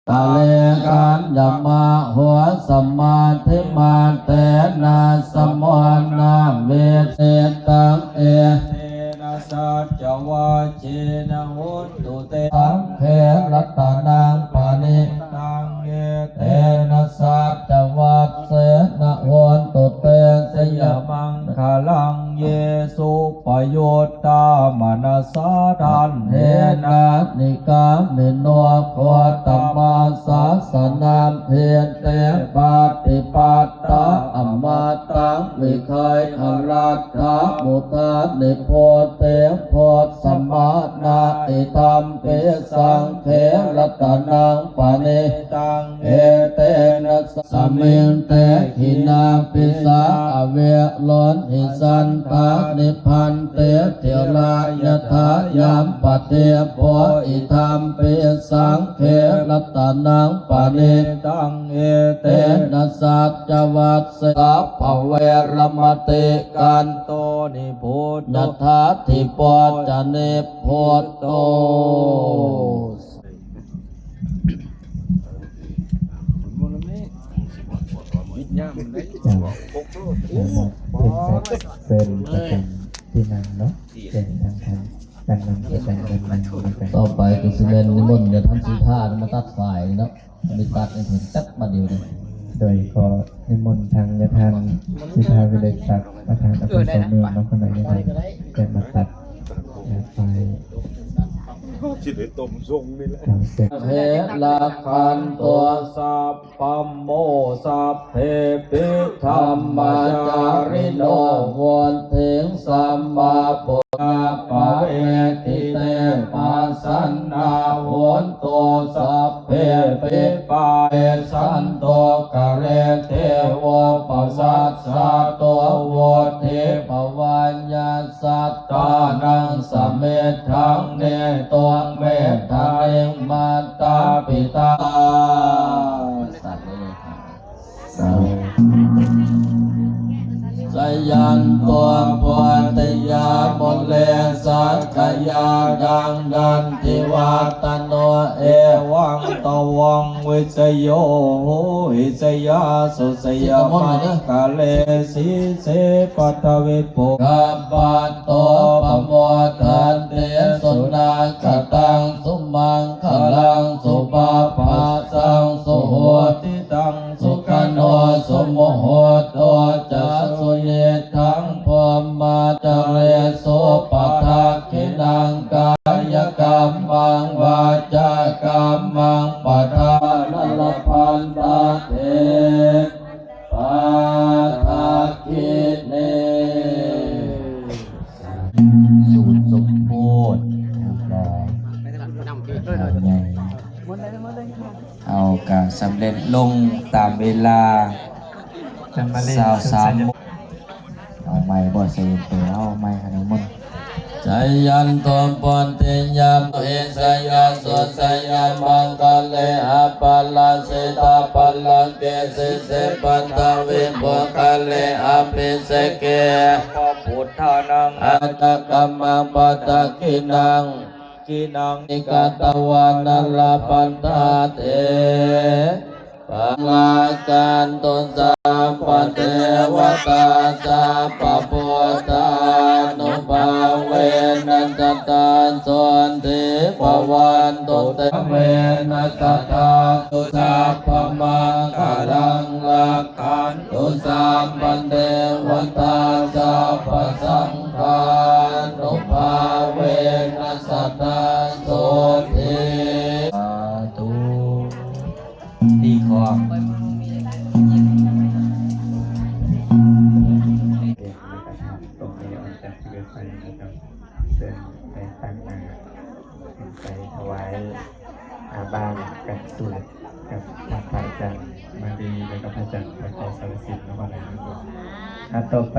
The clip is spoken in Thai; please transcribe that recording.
ตะเลกันยามาหัวสมาธิมาเตนะสมวันนาเวเสตังเอเตนะสัจจวาเจนะหุนตุเตสังเขรัตนังปานิตังเอเตนะสัจจวัตเสนะหุนตุเตสยมังคลังเยสุปโยตตามนัสสะทันเทนะนิกามิโนโคตมาสาสนาเพียเตปาติปัตตาอมตังวิเคยอรัตถามุตานิโพเตโพสมานาติธรรมเปสังเขรัตนังปานิตังเอเตนะสมิงเตหินาปิสาอเวโลนหิสันตานิพันเตเถรายถายามปเทโพอิธรรมเปสังเขรัตนังปานิตังเอเตนะสัจจวัตเสสัพพเวรมติกันโตนิพุทธยถาธิปจเนพุทโตเซินประจำที่นั่งเนาะเป็นทางการนำการเดินทางต่อไปก็สิเป็นนิมนต์เดี๋ยวท่านสุธามาตัดฝ่ายเนาะมีตัดในถึงตัดมาเดียวเลยโดยก็นิมนต์ทางยทานสิทธาวิเลศศักดิ์ประธานอภิเษกเมืองน้องคนไหนยังไงจะมาตัดไฟชิดตมทรงนี่แหละเทละคันตัวสัพพัมโมสัพเพปิธรรมจาริโนวันเถงสัมมาปุญญปะเวทิเตปัสสันนาวันตัวสัพเพปิปาเอสันโตกะเรเทวะปัสสัสสะตัววัฏเทปวัญญาสัตตานังสเมทังเนตัวเมตาเองมาตาปิตาสัตว์เลยสยันตัวพุทธยามนเลสักขยาดังดันทิวัตโนเอวังตวังวิสโยโหหิสยาสุสยามังกาเลสิเสปัตวิปุกัปปัตโตปโมทันเตสุนาคตังสุมังคลังสุปาปะสังสุโหติตังสุขโนสุโมโหโตจัสุเยทังพมาจเรโสปัทาคินังกายกรรมังวาจากรรมังปัทานลพันตาเทปัทาคิเนสูตรสมโพธิเอาการสำเร็จลงตามเวลา23เอาไม้บ่ใส่เตือเอาไม้ขนมมันใจยันตมปนเตยามเอสยาสุสยามังกะเลหะปัลลาเสตาปัลลังเกสิเสปันตาวิบุคะเลอภิเสเกปพุทธานังอัตตกัมมังปัตตะกินังนิกาตวานัลลาปันตาเตปังอาการตุสัพพเทวตาสัพพพุทธานุภาเวนัสตาส่วนทิภวันตุเตเวนัสตาตุสัพพมังคลังลักขันตุสัมปันเทวตาสัพพสังฆานุภาเวนัสตาส่วนทิดีขอตรงนี้ออกจากที่ไฟนะครับเดินไปตั้งนาไปถวายอาบานกับสูตรกับพระอาจารย์มาดีแล้วก็พระอาจารย์พระอาจารย์สารสิทธิ์แล้วก็อะไรนะครับต่อไป